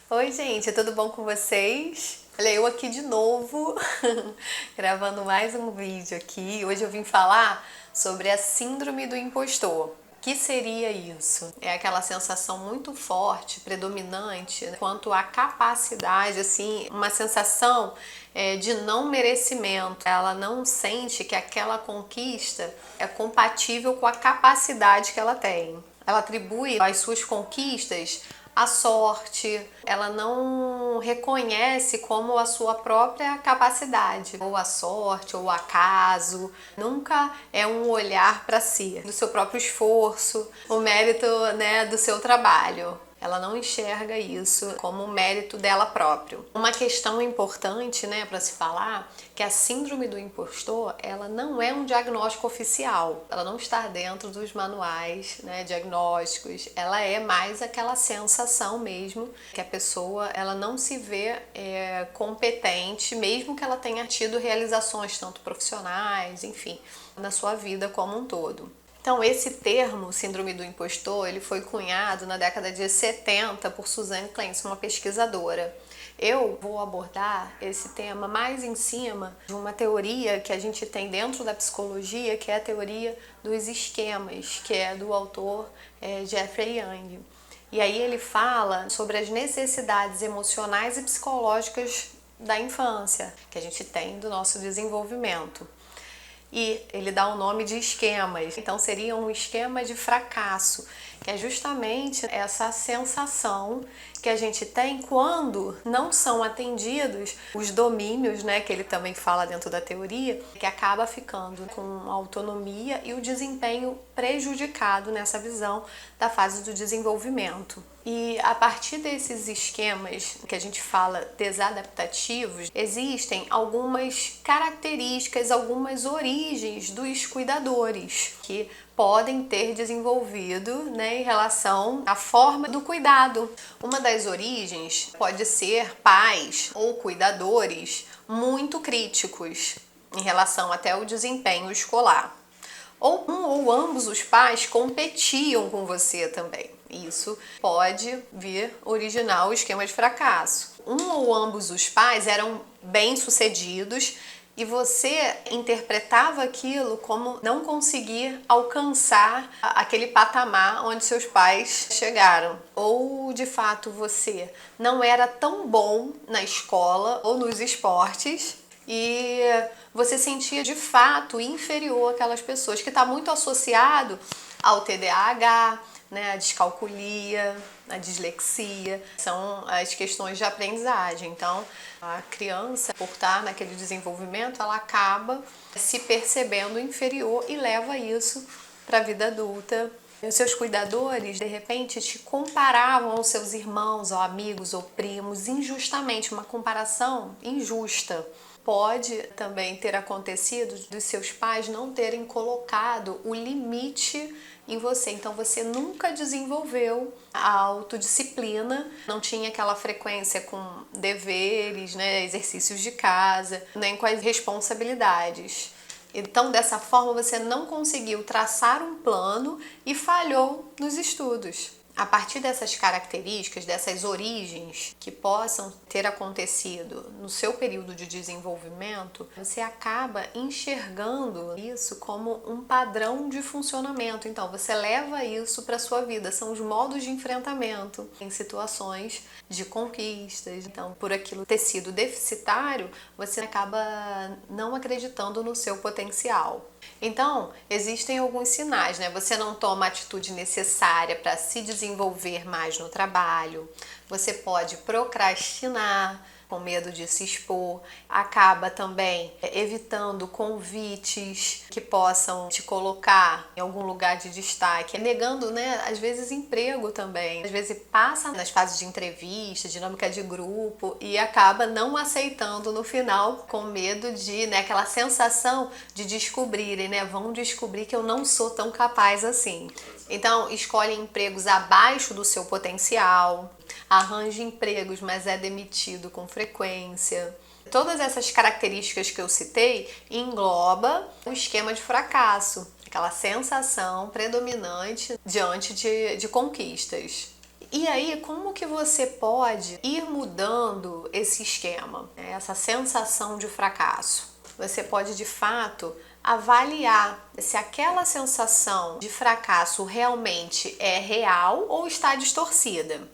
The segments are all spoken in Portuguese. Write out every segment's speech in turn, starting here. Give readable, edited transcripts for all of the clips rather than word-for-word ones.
Oi, gente, tudo bom com vocês? Olha, eu aqui de novo, gravando mais um vídeo aqui. Hoje eu vim falar sobre a síndrome do impostor. O que seria isso? É aquela sensação muito forte, predominante, quanto à capacidade, assim, uma sensação de não merecimento. Ela não sente que aquela conquista é compatível com a capacidade que ela tem. Ela atribui as suas conquistas à sorte, ela não reconhece como a sua própria capacidade, ou a sorte, ou o acaso. Nunca é um olhar para si, do seu próprio esforço, o mérito, né, do seu trabalho. Ela não enxerga isso como um mérito dela própria. Uma questão importante, né, para se falar, que a síndrome do impostor, ela não é um diagnóstico oficial. Ela não está dentro dos manuais, né, diagnósticos. Ela é mais aquela sensação mesmo que a pessoa, ela não se vê competente, mesmo que ela tenha tido realizações tanto profissionais, enfim, na sua vida como um todo. Então, esse termo, síndrome do impostor, ele foi cunhado na década de 70 por Suzanne Clemson, uma pesquisadora. Eu vou abordar esse tema mais em cima de uma teoria que a gente tem dentro da psicologia, que é a teoria dos esquemas, que é do autor Jeffrey Young. E aí ele fala sobre as necessidades emocionais e psicológicas da infância, que a gente tem do nosso desenvolvimento. E ele dá o nome de esquemas. Então seria um esquema de fracasso, que é justamente essa sensação que a gente tem quando não são atendidos os domínios, né, que ele também fala dentro da teoria, que acaba ficando com a autonomia e o desempenho prejudicado nessa visão da fase do desenvolvimento. E a partir desses esquemas que a gente fala desadaptativos, existem algumas características, algumas origens dos cuidadores que podem ter desenvolvido, né, em relação à forma do cuidado. Uma das origens pode ser pais ou cuidadores muito críticos em relação até ao desempenho escolar. Ou um ou ambos os pais competiam com você também. Isso pode vir originar o esquema de fracasso. Um ou ambos os pais eram bem-sucedidos e você interpretava aquilo como não conseguir alcançar aquele patamar onde seus pais chegaram. Ou, de fato, você não era tão bom na escola ou nos esportes e você sentia de fato inferior àquelas pessoas, que está muito associado ao TDAH, né, a descalculia, a dislexia, são as questões de aprendizagem. Então, a criança, por estar naquele desenvolvimento, ela acaba se percebendo inferior e leva isso para a vida adulta. E os seus cuidadores, de repente, te comparavam aos seus irmãos, ou amigos, ou primos, injustamente, uma comparação injusta. Pode também ter acontecido dos seus pais não terem colocado o limite em você. Então você nunca desenvolveu a autodisciplina, não tinha aquela frequência com deveres, né, exercícios de casa, nem com as responsabilidades. Então, dessa forma, você não conseguiu traçar um plano e falhou nos estudos. A partir dessas características, dessas origens que possam ter acontecido no seu período de desenvolvimento, você acaba enxergando isso como um padrão de funcionamento. Então, você leva isso para a sua vida, são os modos de enfrentamento em situações de conquistas. Então, por aquilo ter sido deficitário, você acaba não acreditando no seu potencial. Então, existem alguns sinais, né? Você não toma a atitude necessária para se desenvolver mais no trabalho, você pode procrastinar com medo de se expor, acaba também evitando convites que possam te colocar em algum lugar de destaque, negando, né, às vezes emprego também, às vezes passa nas fases de entrevista, dinâmica de grupo e acaba não aceitando no final com medo de, né, aquela sensação de descobrirem, né, vão descobrir que eu não sou tão capaz assim. Então, escolhe empregos abaixo do seu potencial, arranja empregos, mas é demitido com frequência. Todas essas características que eu citei engloba o esquema de fracasso, aquela sensação predominante diante de conquistas. E aí, como que você pode ir mudando esse esquema, né? Essa sensação de fracasso? Você pode, de fato, avaliar se aquela sensação de fracasso realmente é real ou está distorcida.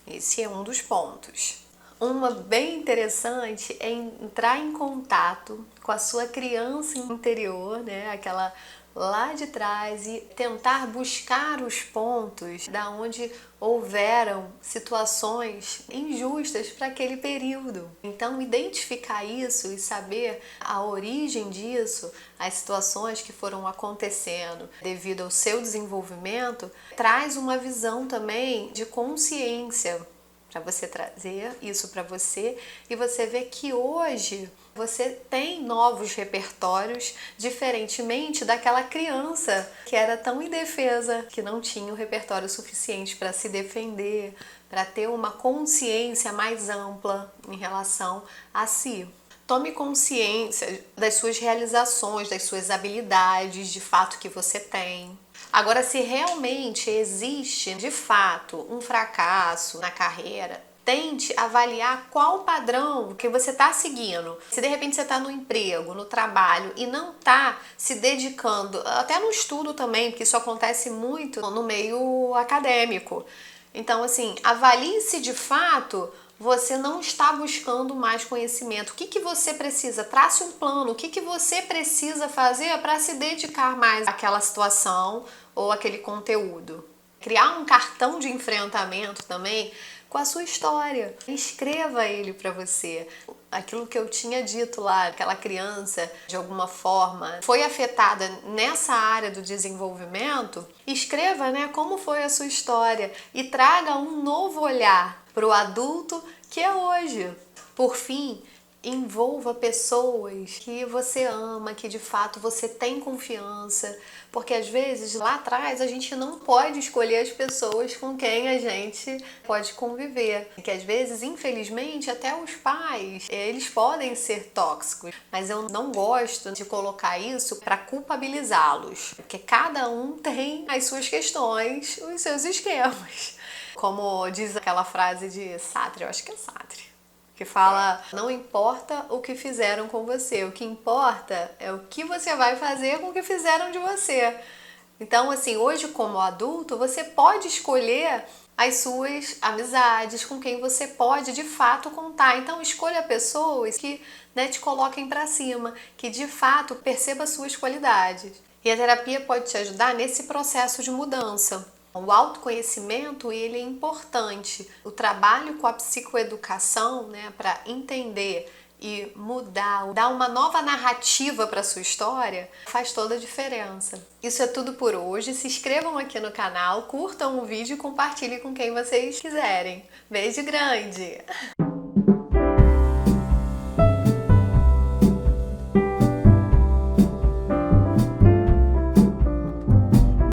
Esse é um dos pontos. Uma bem interessante é entrar em contato com a sua criança interior, né? Aquela lá de trás, e tentar buscar os pontos da onde houveram situações injustas para aquele período. Então, identificar isso e saber a origem disso, as situações que foram acontecendo devido ao seu desenvolvimento, traz uma visão também de consciência para você trazer isso para você e você ver que hoje você tem novos repertórios, diferentemente daquela criança que era tão indefesa, que não tinha o repertório suficiente para se defender, para ter uma consciência mais ampla em relação a si. Tome consciência das suas realizações, das suas habilidades, de fato que você tem. Agora, se realmente existe, de fato, um fracasso na carreira, tente avaliar qual padrão que você está seguindo. Se de repente você está no emprego, no trabalho e não está se dedicando, até no estudo também, porque isso acontece muito no meio acadêmico. Então, assim, avalie se de fato você não está buscando mais conhecimento. O que você precisa? Trace um plano. O que você precisa fazer para se dedicar mais àquela situação ou aquele conteúdo. Criar um cartão de enfrentamento também com a sua história. Escreva ele para você. Aquilo que eu tinha dito lá, aquela criança, de alguma forma, foi afetada nessa área do desenvolvimento. Escreva, né, como foi a sua história e traga um novo olhar para o adulto que é hoje. Por fim, envolva pessoas que você ama, que de fato você tem confiança, porque às vezes lá atrás a gente não pode escolher as pessoas com quem a gente pode conviver, que às vezes, infelizmente, até os pais, eles podem ser tóxicos, mas eu não gosto de colocar isso para culpabilizá-los, porque cada um tem as suas questões, os seus esquemas. Como diz aquela frase de Sartre, eu acho que é Sartre, que fala: não importa o que fizeram com você, o que importa é o que você vai fazer com o que fizeram de você. Então, assim, hoje como adulto, você pode escolher as suas amizades, com quem você pode de fato contar. Então, escolha pessoas que, né, te coloquem para cima, que de fato perceba suas qualidades. E a terapia pode te ajudar nesse processo de mudança. O autoconhecimento, ele é importante. O trabalho com a psicoeducação, né, para entender e mudar, dar uma nova narrativa para a sua história, faz toda a diferença. Isso é tudo por hoje. Se inscrevam aqui no canal, curtam o vídeo e compartilhem com quem vocês quiserem. Beijo grande!